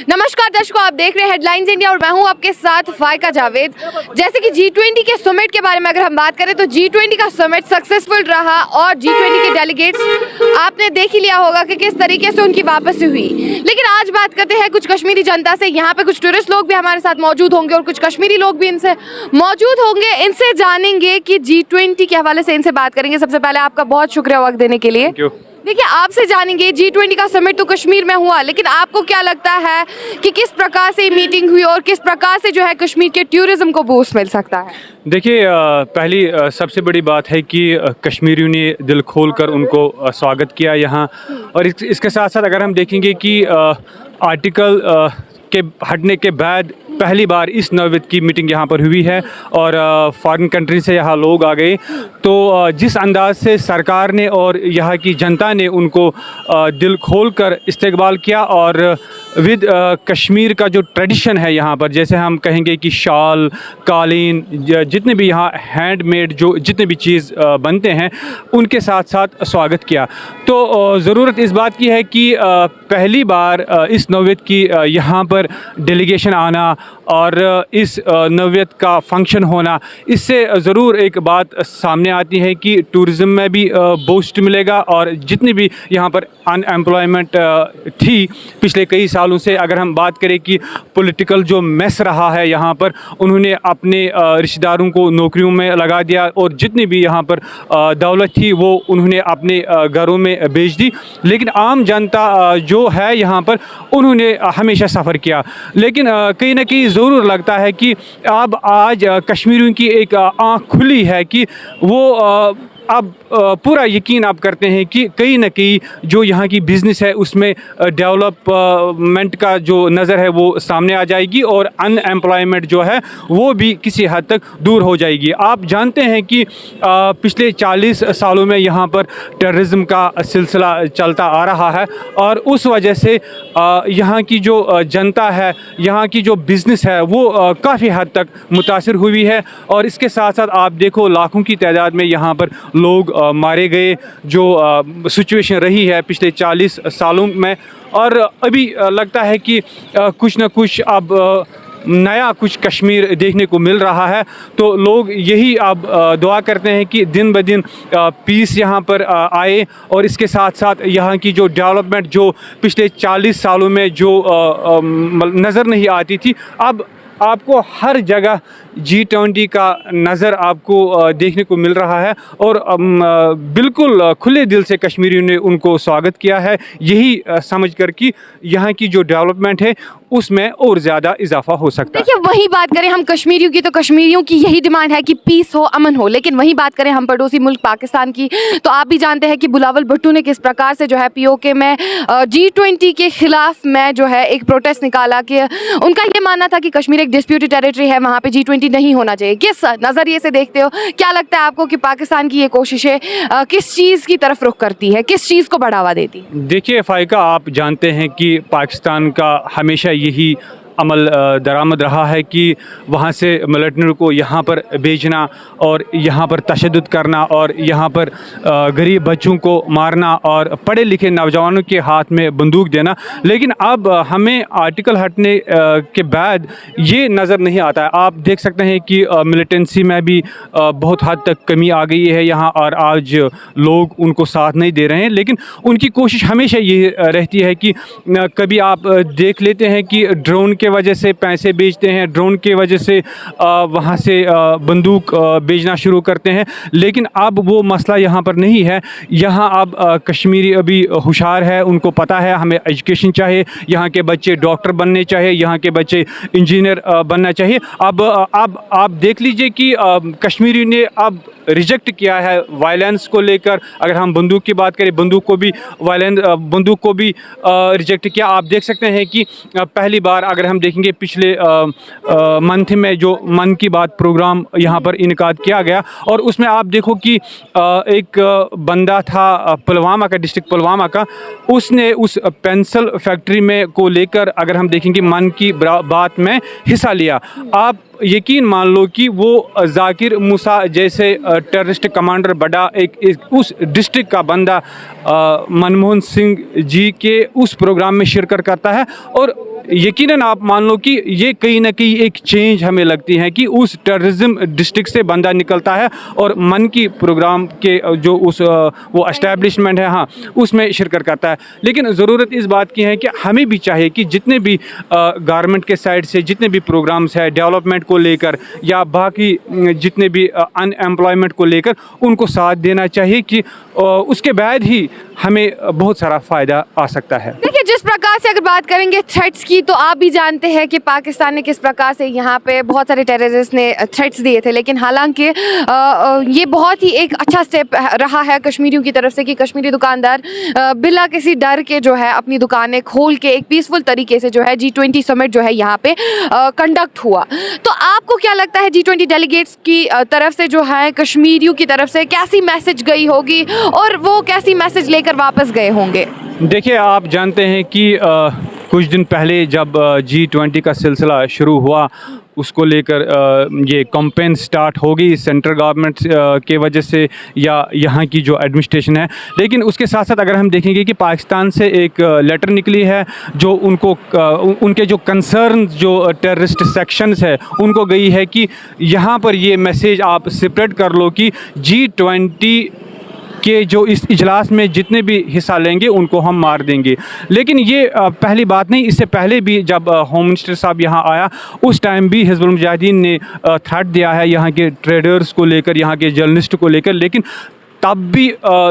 नमस्कार दर्शकों, आप देख रहे हैं हेडलाइंस इंडिया और मैं हूं आपके साथ फाइका जावेद। जैसे कि G20 के समिट के बारे में अगर हम बात करें तो G20 का समिट सक्सेसफुल रहा और G20 के डेलीगेट्स आपने देख ही लिया होगा कि किस तरीके से उनकी वापसी हुई। लेकिन आज बात करते हैं कुछ कश्मीरी जनता से। यहाँ पे कुछ टूरिस्ट लोग भी हमारे साथ मौजूद होंगे और कुछ कश्मीरी लोग भी इनसे मौजूद होंगे। इनसे जानेंगे कि G20 के हवाले से इनसे बात करेंगे। सबसे पहले आपका बहुत शुक्रिया वक्त देने के लिए। देखिए, आपसे जानेंगे G20 का समिट तो कश्मीर में हुआ, लेकिन आपको क्या लगता है कि किस प्रकार से मीटिंग हुई और किस प्रकार से जो है कश्मीर के टूरिज्म को बूस्ट मिल सकता है? देखिए, पहली सबसे बड़ी बात है कि कश्मीरियों ने दिल खोलकर उनको स्वागत किया यहाँ। और इसके साथ साथ अगर हम देखेंगे कि आर्टिकल के हटने के बाद पहली बार इस नौबत की मीटिंग यहाँ पर हुई है और फॉरेन कंट्री से यहाँ लोग आ गए, तो जिस अंदाज से सरकार ने और यहाँ की जनता ने उनको दिल खोल कर इस्तकबाल किया और विद कश्मीर का जो ट्रेडिशन है यहाँ पर, जैसे हम कहेंगे कि शाल, कालीन, जितने भी यहाँ हैंडमेड जो जितने भी चीज़ बनते हैं उनके साथ साथ स्वागत किया। तो ज़रूरत इस बात की है कि पहली बार इस नौबत की यहाँ पर डेलीगेशन आना और इस नौबत का फंक्शन होना, इससे ज़रूर एक बात सामने आती है कि टूरिज़्म में भी बूस्ट मिलेगा। और जितनी भी यहाँ पर अनएम्प्लॉयमेंट थी पिछले कई सालों से, अगर हम बात करें कि पॉलिटिकल जो मेस रहा है यहाँ पर, उन्होंने अपने रिश्तेदारों को नौकरियों में लगा दिया और जितनी भी यहाँ पर दौलत थी वो उन्होंने अपने घरों में बेच दी। लेकिन आम जनता जो है यहाँ पर, उन्होंने हमेशा सफ़र किया। लेकिन कहीं ना कहीं ज़रूर लगता है कि अब आज कश्मीरियों की एक आँख खुली है कि वो अब पूरा यकीन आप करते हैं कि कहीं ना कहीं जो यहाँ की बिज़नेस है उसमें डेवलपमेंट का जो नज़र है वो सामने आ जाएगी और अनएम्प्लॉयमेंट जो है वो भी किसी हद तक दूर हो जाएगी। आप जानते हैं कि पिछले 40 सालों में यहाँ पर टेररिज्म का सिलसिला चलता आ रहा है और उस वजह से यहाँ की जो जनता है, यहाँ की जो बिज़नेस है वो काफ़ी हद तक मुतासिर हुई है। और इसके साथ साथ आप देखो, लाखों की तादाद में यहाँ पर लोग मारे गए, जो सिचुएशन रही है पिछले 40 सालों में। और अभी लगता है कि कुछ न कुछ अब नया कुछ कश्मीर देखने को मिल रहा है। तो लोग यही अब दुआ करते हैं कि दिन ब दिन पीस यहाँ पर आए और इसके साथ साथ यहाँ की जो डेवलपमेंट जो पिछले 40 सालों में जो नज़र नहीं आती थी, अब आपको हर जगह G20 का नज़र आपको देखने को मिल रहा है। और बिल्कुल खुले दिल से कश्मीरियों ने उनको स्वागत किया है, यही समझ कर कि यहाँ की जो डेवलपमेंट है उसमें और ज़्यादा इजाफा हो सकता है। देखिए, वही बात करें हम कश्मीरियों की तो कश्मीरियों की यही डिमांड है कि पीस हो, अमन हो। लेकिन वही बात करें हम पड़ोसी मुल्क पाकिस्तान की, तो आप भी जानते हैं कि बिलावल भुट्टो ने किस प्रकार से जो है POK में G20 के खिलाफ में जो है एक प्रोटेस्ट निकाला कि उनका ये मानना था कि कश्मीर एक डिस्प्यूटेड टेरिटरी है, वहाँ पे G20 नहीं होना चाहिए। किस नज़रिए से देखते हो? क्या लगता है आपको कि पाकिस्तान की ये कोशिशें किस चीज़ की तरफ रुख करती है, किस चीज़ को बढ़ावा देती है? देखिए फ़ाइका, आप जानते हैं कि पाकिस्तान का हमेशा यही अमल दरामद रहा है कि वहाँ से मिलिटेंट को यहाँ पर भेजना और यहाँ पर तशद्दुद करना और यहाँ पर गरीब बच्चों को मारना और पढ़े लिखे नौजवानों के हाथ में बंदूक देना। लेकिन अब हमें आर्टिकल हटने के बाद ये नज़र नहीं आता है। आप देख सकते हैं कि मिलिटेंसी में भी बहुत हद तक कमी आ गई है यहाँ और आज लोग उनको साथ नहीं दे रहे हैं। लेकिन उनकी कोशिश हमेशा ये रहती है कि कभी आप देख लेते हैं कि ड्रोन के वजह से पैसे बेचते हैं, ड्रोन के वजह से वहाँ से बंदूक बेचना शुरू करते हैं। लेकिन अब वो मसला यहाँ पर नहीं है। यहाँ अब कश्मीरी अभी होशियार है, उनको पता है हमें एजुकेशन चाहिए, यहाँ के बच्चे डॉक्टर बनने चाहिए, यहाँ के बच्चे इंजीनियर बनना चाहिए। अब आप देख लीजिए कि कश्मीरी ने अब रिजेक्ट किया है वायलेंस को लेकर। अगर हम बंदूक की बात करें, बंदूक को भी रिजेक्ट किया। आप देख सकते हैं कि पहली बार अगर हम देखेंगे पिछले मंथ में जो मन की बात प्रोग्राम यहाँ पर इनकाद किया गया और उसमें आप देखो कि एक बंदा था पुलवामा का, डिस्ट्रिक्ट पुलवामा का, उसने उस पेंसिल फैक्ट्री में को लेकर अगर हम देखेंगे मन की बात में हिस्सा लिया। आप यकीन मान लो कि वो जाकिर मूसा जैसे टेररिस्ट कमांडर बड़ा एक उस डिस्ट्रिक्ट का बंदा मनमोहन सिंह जी के उस प्रोग्राम में शिरकत करता है और यकीनन आप मान लो कि ये कहीं ना कहीं एक चेंज हमें लगती है कि उस टेररिज्म डिस्ट्रिक्ट से बंदा निकलता है और मन की प्रोग्राम के जो उस वो एस्टेब्लिशमेंट है, हाँ, उसमें शिरकत करता है। लेकिन ज़रूरत इस बात की है कि हमें भी चाहिए कि जितने भी गवर्नमेंट के साइड से जितने भी प्रोग्राम्स है डेवलपमेंट को लेकर या बाकी जितने भी अनएम्प्लॉयमेंट को लेकर उनको साथ देना चाहिए कि उसके बाद ही हमें बहुत सारा फ़ायदा आ सकता है। देखिए, जिस प्रकार से अगर बात करेंगे थ्रेट्स की, तो आप भी जानते हैं कि पाकिस्तान ने किस प्रकार से यहाँ पे बहुत सारे टेररिस्ट ने थ्रेट्स दिए थे, लेकिन हालांकि ये बहुत ही एक अच्छा स्टेप रहा है कश्मीरियों की तरफ से कि कश्मीरी दुकानदार बिना किसी डर के जो है अपनी दुकानें खोल के एक पीसफुल तरीके से जो है G20 समिट जो है यहाँ पे कंडक्ट हुआ। तो आपको क्या लगता है G20 डेलीगेट्स की तरफ से जो है कश्मीरियों की तरफ से कैसी मैसेज गई होगी और वो कैसी मैसेज लेकर वापस गए होंगे? देखिए, आप जानते हैं कि कुछ दिन पहले जब G20 का सिलसिला शुरू हुआ, उसको लेकर ये कैंपेन स्टार्ट होगी सेंट्रल गवर्नमेंट के वजह से या यहाँ की जो एडमिनिस्ट्रेशन है। लेकिन उसके साथ साथ अगर हम देखेंगे कि पाकिस्तान से एक लेटर निकली है जो उनको उनके जो कंसर्न जो टेररिस्ट सेक्शंस है उनको गई है कि यहाँ पर ये मैसेज आप सेपरेट कर लो कि G20 कि जो इस इजलास में जितने भी हिस्सा लेंगे उनको हम मार देंगे। लेकिन ये पहली बात नहीं, इससे पहले भी जब होम मिनिस्टर साहब यहाँ आया उस टाइम भी हिज़्बुल मुजाहिदीन ने थ्रेट दिया है यहाँ के ट्रेडर्स को लेकर, यहाँ के जर्नलिस्ट को लेकर, लेकिन तब भी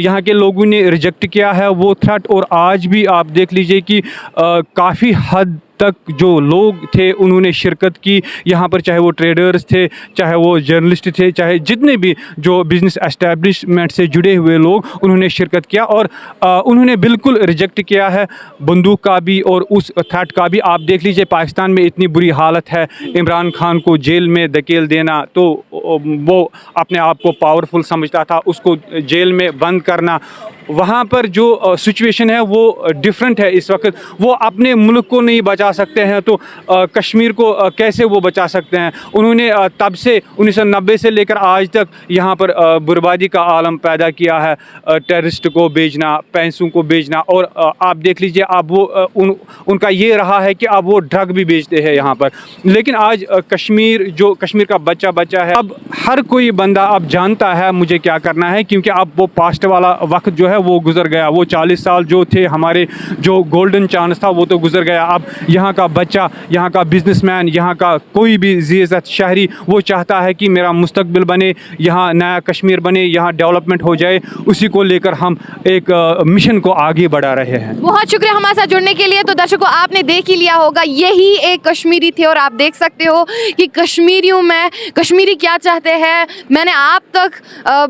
यहाँ के लोगों ने रिजेक्ट किया है वो थ्रेट। और आज भी आप देख लीजिए कि काफ़ी हद तक जो लोग थे उन्होंने शिरकत की यहाँ पर, चाहे वो ट्रेडर्स थे, चाहे वो जर्नलिस्ट थे, चाहे जितने भी जो बिज़नेस एस्टेब्लिशमेंट से जुड़े हुए लोग, उन्होंने शिरकत किया और उन्होंने बिल्कुल रिजेक्ट किया है बंदूक का भी और उस थ्रेट का भी। आप देख लीजिए पाकिस्तान में इतनी बुरी हालत है, इमरान खान को जेल में धकेल देना, तो वो अपने आप को पावरफुल समझता था, उसको जेल में बंद करना, वहाँ पर जो सिचुएशन है वो डिफरेंट है इस वक्त। वो अपने मुल्क को नहीं बचा सकते हैं तो कश्मीर को कैसे वो बचा सकते हैं? उन्होंने तब से 1990 से लेकर आज तक यहाँ पर बर्बादी का आलम पैदा किया है, टेररिस्ट को बेचना, पैसों को बेचना। और आप देख लीजिए अब वो उनका ये रहा है कि अब वो ड्रग भी बेचते हैं यहाँ पर। लेकिन आज कश्मीर का बच्चा है, अब हर कोई बंदा अब जानता है मुझे क्या करना है, क्योंकि अब वो पास्ट वाला वक्त जो है वो गुजर गया। वो 40 साल जो थे हमारे जो गोल्डन चांस था वो तो गुजर गया। अब यहाँ का बच्चा, यहाँ का बिजनेसमैन, यहाँ का कोई भी ज़िय्ज़त शहरी वो चाहता है कि मेरा मुस्तकबिल बने, यहाँ नया कश्मीर बने, यहाँ डेवलपमेंट हो जाए। उसी को लेकर हम एक मिशन को आगे बढ़ा रहे हैं। बहुत शुक्रिया हमारे साथ जुड़ने के लिए। तो दर्शकों, आपने देख ही लिया होगा, यही एक कश्मीरी थे और आप देख सकते हो कि कश्मीरियों में कश्मीरी क्या चाहते हैं। मैंने आप तक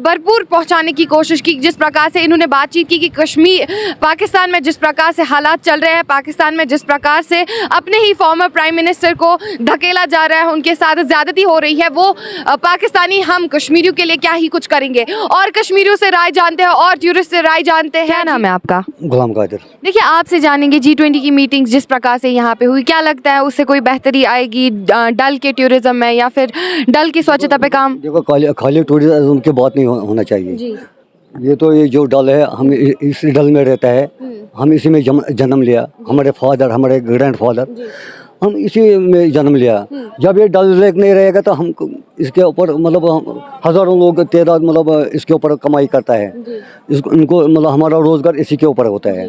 भरपूर पहुँचाने की कोशिश की, जिस प्रकार से इन्होंने बातचीत की कि कश्मीर पाकिस्तान में जिस प्रकार से हालात चल रहे हैं, पाकिस्तान में जिस प्रकार से अपने ही फॉर्मर प्राइम मिनिस्टर को धकेला जा रहा है, उनके साथ ज्यादती हो रही है, वो पाकिस्तानी हम कश्मीरियों के लिए क्या ही कुछ करेंगे। और कश्मीरियों से राय जानते हैं और टूरिस्ट से राय जानते हैं। क्या नाम है आपका? गुलाम कादिर। देखिए, आपसे जानेंगे G20 की मीटिंग जिस प्रकार से यहाँ पे हुई, क्या लगता है उससे कोई बेहतरी आएगी डल के टूरिज्म में या फिर डल की स्वच्छता पे काम? देखो, खाली टूरिज्म की बात नहीं होना चाहिए जी। ये तो ये जो डल है, हम इस डल में रहता है, हम इसी में जन्म लिया, हमारे फादर, हमारे ग्रैंड फादर, हम इसी में जन्म लिया। जब ये डल लेक नहीं रहेगा तो हम इसके ऊपर मतलब हज़ारों लोग तादाद मतलब इसके ऊपर कमाई करता है, उनको मतलब हमारा रोज़गार इसी के ऊपर होता है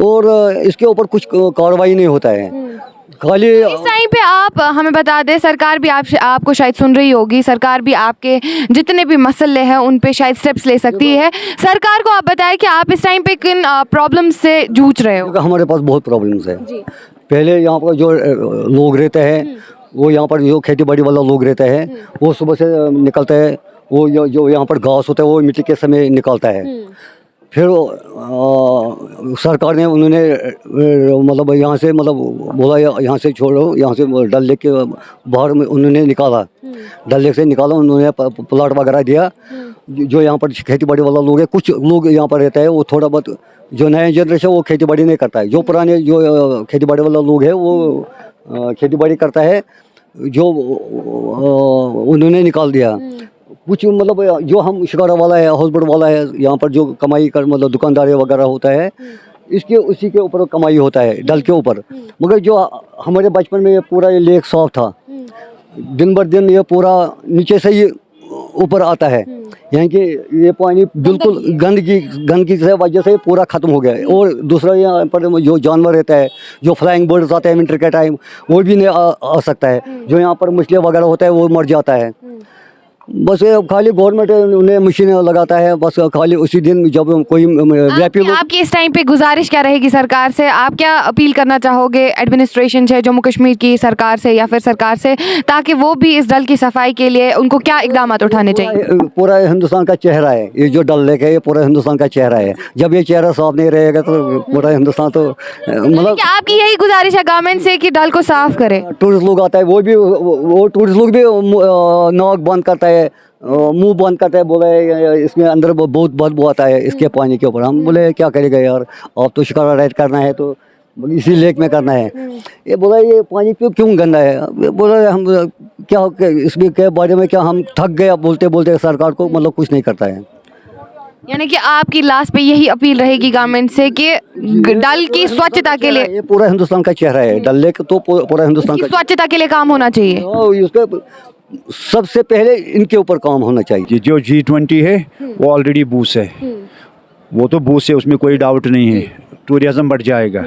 और इसके ऊपर कुछ कार्रवाई नहीं होता है। खाली इस टाइम पे आप हमें बता दें, सरकार भी आपको शायद सुन रही होगी, सरकार भी आपके जितने भी मसले हैं उन पे शायद स्टेप्स ले सकती है। सरकार को आप बताएं कि आप इस टाइम पे किन प्रॉब्लम्स से जूझ रहे हो? हमारे पास बहुत प्रॉब्लम्स है। जी। पहले यहाँ पर जो लोग रहते हैं, वो यहाँ पर जो खेती बाड़ी वाला लोग रहता है, वो सुबह से निकलता है, वो जो यहाँ पर घास होता है वो मिट्टी के समय निकालता है। फिर सरकार ने उन्होंने मतलब यहाँ से मतलब बोला यहाँ से छोड़ो, यहाँ से डल लेक के बाहर में उन्होंने निकाला, डल लेक से निकाला, उन्होंने प्लाट वगैरह दिया। जो यहाँ पर खेती बाड़ी वाला लोग है, कुछ लोग यहाँ पर रहता है, वो थोड़ा बहुत जो नया जनरेशन वो खेती बाड़ी नहीं करता है, जो पुराने जो खेती बाड़ी वाला लोग है वो खेती बाड़ी करता है, जो उन्होंने निकाल दिया। कुछ मतलब जो हम शिकारा वाला है, हाउस बोट वाला है, यहाँ पर जो कमाई कर मतलब दुकानदारी वगैरह होता है, इसके उसी के ऊपर कमाई होता है, डल के ऊपर। मगर जो हमारे बचपन में ये पूरा ये लेक साफ था, दिन बर दिन ये पूरा नीचे से ही ऊपर आता है, यानी कि ये पानी बिल्कुल गंदगी से वजह से पूरा ख़त्म हो गया है। और दूसरा यहाँ पर जो जानवर रहता है, जो फ्लाइंग बर्ड्स आते हैं विंटर के टाइम, वो भी नहीं आ सकता है। जो यहाँ पर मछली वगैरह होता है वो मर जाता है। बस ये खाली गवर्नमेंट उन्हें मशीनें लगाता है, बस खाली उसी दिन जब कोई व्यापी आपकी इस टाइम पे गुजारिश क्या रहेगी सरकार से? आप क्या अपील करना चाहोगे एडमिनिस्ट्रेशन से, जम्मू कश्मीर की सरकार से या फिर सरकार से, ताकि वो भी इस डल की सफाई के लिए उनको क्या इकदाम उठाने चाहिए? पूरा हिंदुस्तान का चेहरा है ये जो डल लेक है, ये पूरा हिंदुस्तान का चेहरा है। जब ये चेहरा साफ नहीं रहेगा तो पूरा हिंदुस्तान तो मतलब। क्या आपकी यही गुजारिश है गवर्नमेंट से कि डल को साफ करे? टूरिस्ट लोग आता है, वो टूरिस्ट लोग भी नाक बंद करता है, मुंह बंद करता है, बोला है इसमें अंदर बहुत बदबू आता है इसके पानी के ऊपर। हम बोले क्या करेगा यार, आप तो शिकारा राइड करना है तो इसी लेक में करना है। ये बोला ये पानी क्यों गंदा है? ये बोला हम क्या इसमें के बारे में क्या हम थक गए बोलते बोलते, सरकार को मतलब कुछ नहीं करता है। यानी कि आपकी लास्ट पे यही अपील रहेगी गवर्नमेंट से कि डल की स्वच्छता के लिए, ये पूरा हिंदुस्तान का चेहरा है डल लेक, तो पूरा हिंदुस्तान का स्वच्छता के लिए काम होना चाहिए। उसके सबसे पहले इनके ऊपर काम होना चाहिए। जो G20 है वो ऑलरेडी बूस्ट है, वो तो बूस्ट है, उसमें कोई डाउट नहीं है। टूरिज्म बढ़ जाएगा,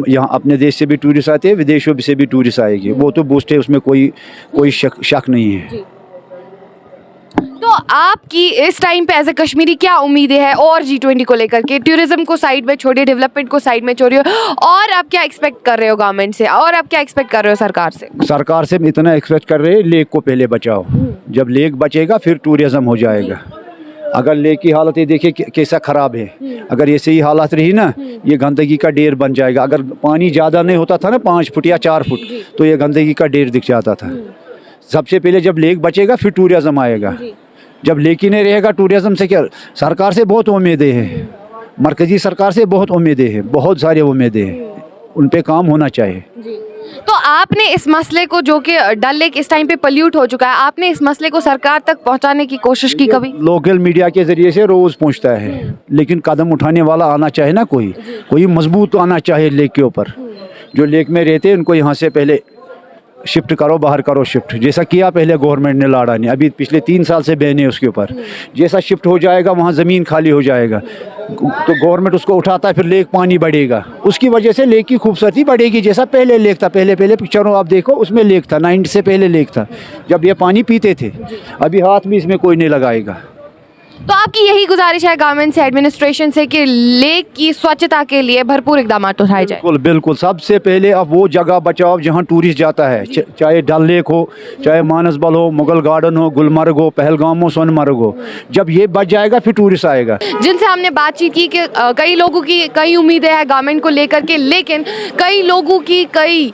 यहाँ अपने देश से भी टूरिस्ट आते हैं, विदेशों से भी टूरिस्ट आएंगे, वो तो बूस्ट है, उसमें कोई शक नहीं है। तो आपकी इस टाइम पे एज ए कश्मीरी क्या उम्मीदें हैं और G20 को लेकर के? टूरिज्म को साइड में छोड़िए, डेवलपमेंट को साइड में छोड़िए, और आप क्या एक्सपेक्ट कर रहे हो गवर्नमेंट से, और आप क्या एक्सपेक्ट कर रहे हो सरकार से? सरकार से इतना एक्सपेक्ट कर रहे हैं, लेक को पहले बचाओ। जब लेक बचेगा फिर टूरिज्म हो जाएगा। अगर लेक की हालत ये देखिए कैसा ख़राब है, अगर ऐसे ही हालत रही ना, ये गंदगी का ढेर बन जाएगा। अगर पानी ज़्यादा नहीं होता था ना 5 फुट या 4 फुट, तो ये गंदगी का ढेर दिख जाता था। सबसे पहले जब लेक बचेगा फिर टूरिज्म आएगा। जब लेक ही नहीं रहेगा, टूरिज्म से क्या? सरकार से बहुत उम्मीदें हैं, मरकजी सरकार से बहुत उम्मीदें हैं, बहुत सारी उम्मीदें हैं, उन पे काम होना चाहिए। तो आपने इस मसले को, जो कि डल लेक इस टाइम पे पल्यूट हो चुका है, आपने इस मसले को सरकार तक पहुंचाने की कोशिश की कभी? लोकल मीडिया के जरिए से रोज़ पहुंचता है, लेकिन कदम उठाने वाला आना चाहिए ना, कोई मजबूत आना चाहिए लेक के ऊपर। जो लेक में रहते हैं उनको यहाँ से पहले शिफ्ट करो, बाहर करो शिफ्ट, जैसा किया पहले गवर्नमेंट ने लाड़ा ने। अभी पिछले 3 साल से बैन है उसके ऊपर। जैसा शिफ्ट हो जाएगा वहाँ ज़मीन खाली हो जाएगा, तो गवर्नमेंट उसको उठाता है, फिर लेक पानी बढ़ेगा, उसकी वजह से लेक की खूबसूरती बढ़ेगी। जैसा पहले लेक था, पहले पिक्चरों आप देखो उसमें लेक था, 90 से पहले लेक था, जब ये पानी पीते थे। अभी हाथ भी इसमें कोई नहीं लगाएगा। तो आपकी यही गुजारिश है गवर्नमेंट से, एडमिनिस्ट्रेशन से, कि लेक की स्वच्छता के लिए भरपूर इकदाम उठाए जाए? बिल्कुल। सबसे पहले अब वो जगह बचाओ जहाँ टूरिस्ट जाता है, चाहे डल लेक हो, चाहे मानसबल हो, मुगल गार्डन हो, गुलमर्ग हो, पहलगाम हो, सोनमर्ग हो। जब ये बच जाएगा फिर टूरिस्ट आएगा। जिनसे हमने बातचीत की कि कई लोगों की कई उम्मीदें हैं गवर्नमेंट को लेकर के, लेकिन कई लोगों की कई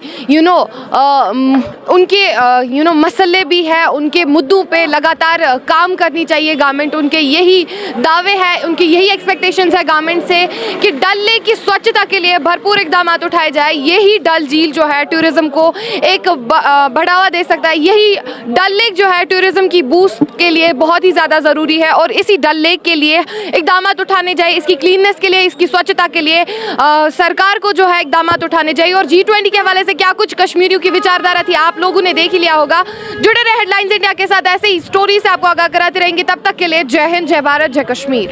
उनके मसले भी है, उनके मुद्दों पे लगातार काम करनी चाहिए गवर्नमेंट। उनके यही दावे हैं, उनकी यही एक्सपेक्टेशंस है गवर्नमेंट से कि डल लेक की स्वच्छता के लिए भरपूर इकदाम उठाए जाए। यही डल झील जो है टूरिज्म को एक बढ़ावा दे सकता है। यही डल लेक जो है टूरिज्म की बूस्ट के लिए बहुत ही ज़्यादा ज़रूरी है, और इसी डल लेक के लिए इकदाम उठाने जाए, इसकी क्लीननेस के लिए, इसकी स्वच्छता के लिए सरकार को जो है इकदाम उठाने चाहिए। और G20 के हवाले से क्या कुछ कश्मीरियों की विचारधारा थी, आप लोगों ने देख ही लिया होगा। जुड़े रहे हेडलाइंस इंडिया के साथ, ऐसे ही स्टोरी से आपको आगाह कराते रहेंगे। तब तक के लिए जय हिंद, जय भारत, जय कश्मीर।